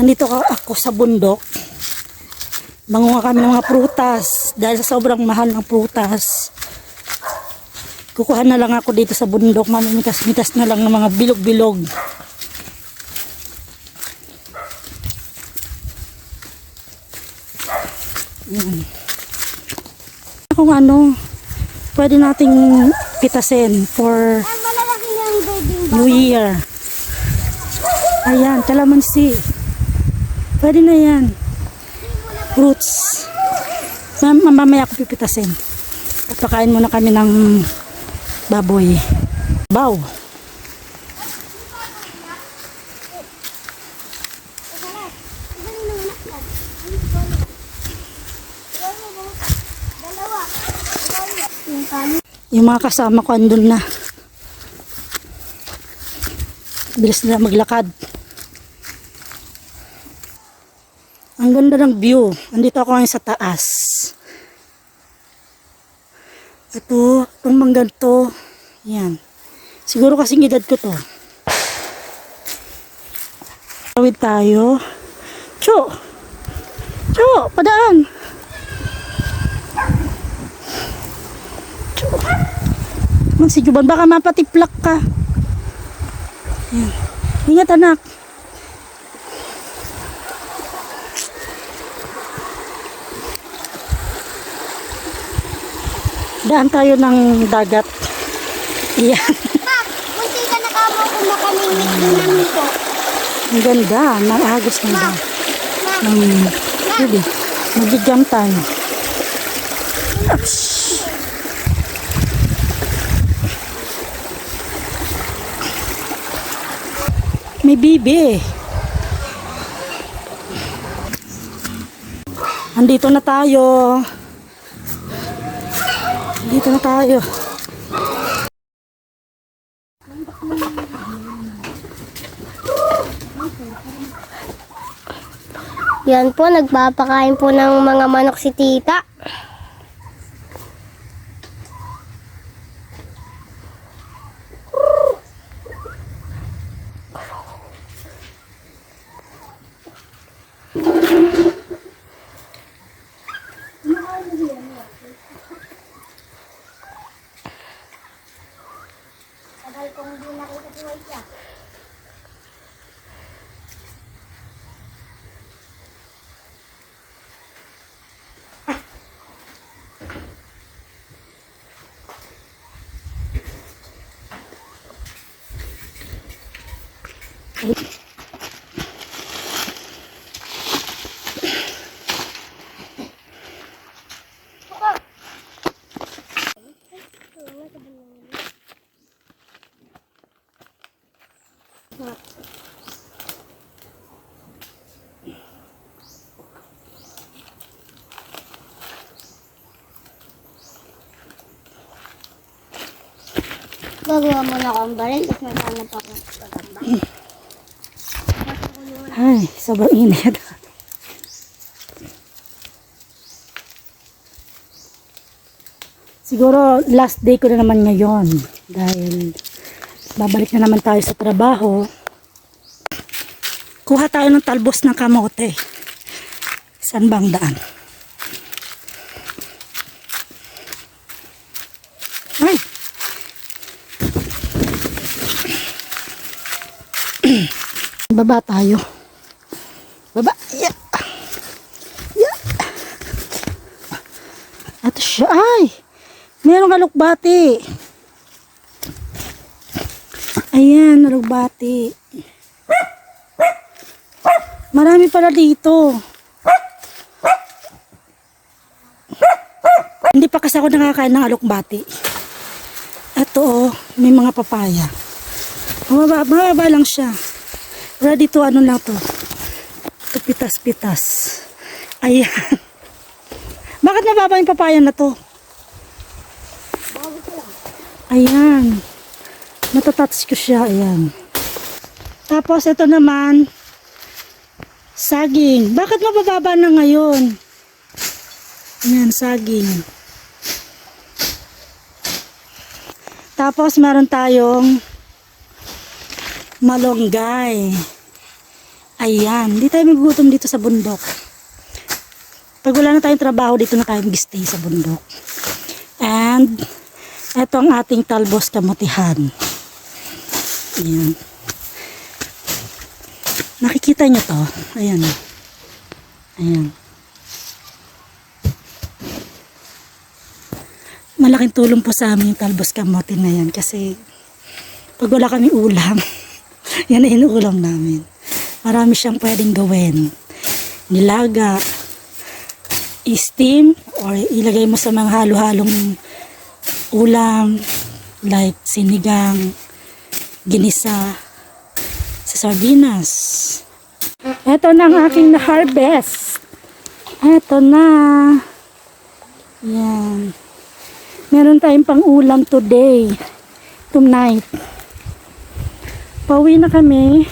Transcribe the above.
Nandito ako sa bundok. Mangunga kami ng mga prutas. Dahil sa sobrang mahal ng prutas, kukuha na lang ako dito sa bundok. Mamimitas-mitas na lang ng mga bilog-bilog. Yan. Kung ano, pwede nating pitasin for New Year. Ayan, calamansi. Pwede na yan. Fruits. Mamaya ako pipitasin. At pakain muna kami ng baboy. Baw. Yung mga kasama ko andun na. Bilis na maglakad. Ang ganda ng view. Andito ako ngayon sa taas. Ito, itong mangga to. Yan. Siguro kasing edad ko to. Tawid tayo. Cho! Cho! Padaan! Cho! Si Juban, baka mapatiplak ka. Yan. Ingat anak. Daan tayo ng dagat. Yan. Ma, munti ka na kamo kung makamimit namin po. Ang ganda. Nangagos ng Ma, Sige. Mag-jump tayo. Ups. May bibi. Andito na tayo. Dito na tayo. yan po, nagpapakain po ng mga manok si tita. Gagawa mo na akong baril, tapos maghanap ako. Ay, sobrang init. Siguro last day ko na naman ngayon. Dahil babalik na naman tayo sa trabaho. Kuha tayo ng talbos ng kamote. Saan bang daan? Ay! Baba tayo. Baba. Yeah. Yeah. Ito siya. Ay! Merong alukbati. Ayan, alukbati. Marami pala dito. Hindi pa kasi ako nakakain ng alukbati. Ito oh, may mga papaya. Mababa lang siya. Ready to ano lang to. To pitas-pitas. Ayan. Bakit mababa yung papaya na to? Ayan. Natatouch ko siya. Ayan. Tapos ito naman, saging. Bakit mabababa na ngayon? Ayan, saging. Tapos meron tayong malunggay. Ayan, hindi tayo magugutom dito sa bundok. Pag wala na tayong trabaho, dito na tayo mag-stay sa bundok. And, eto ang ating talbos kamutihan. Ayan. Nakikita nyo to? Ayan. Ayan. Malaking tulong po sa amin yung talbos kamote na yan kasi pag wala kaming ulam, yan ang inuulam namin. Marami siyang pwedeng gawin. Nilaga, steam, or ilagay mo sa mga halo-halong ulam like sinigang, ginisa, sa sardinas. Ito na ang aking na-harvest. Ito na. Yan. Meron tayong pang-ulam today. Tonight. Pauwi na kami.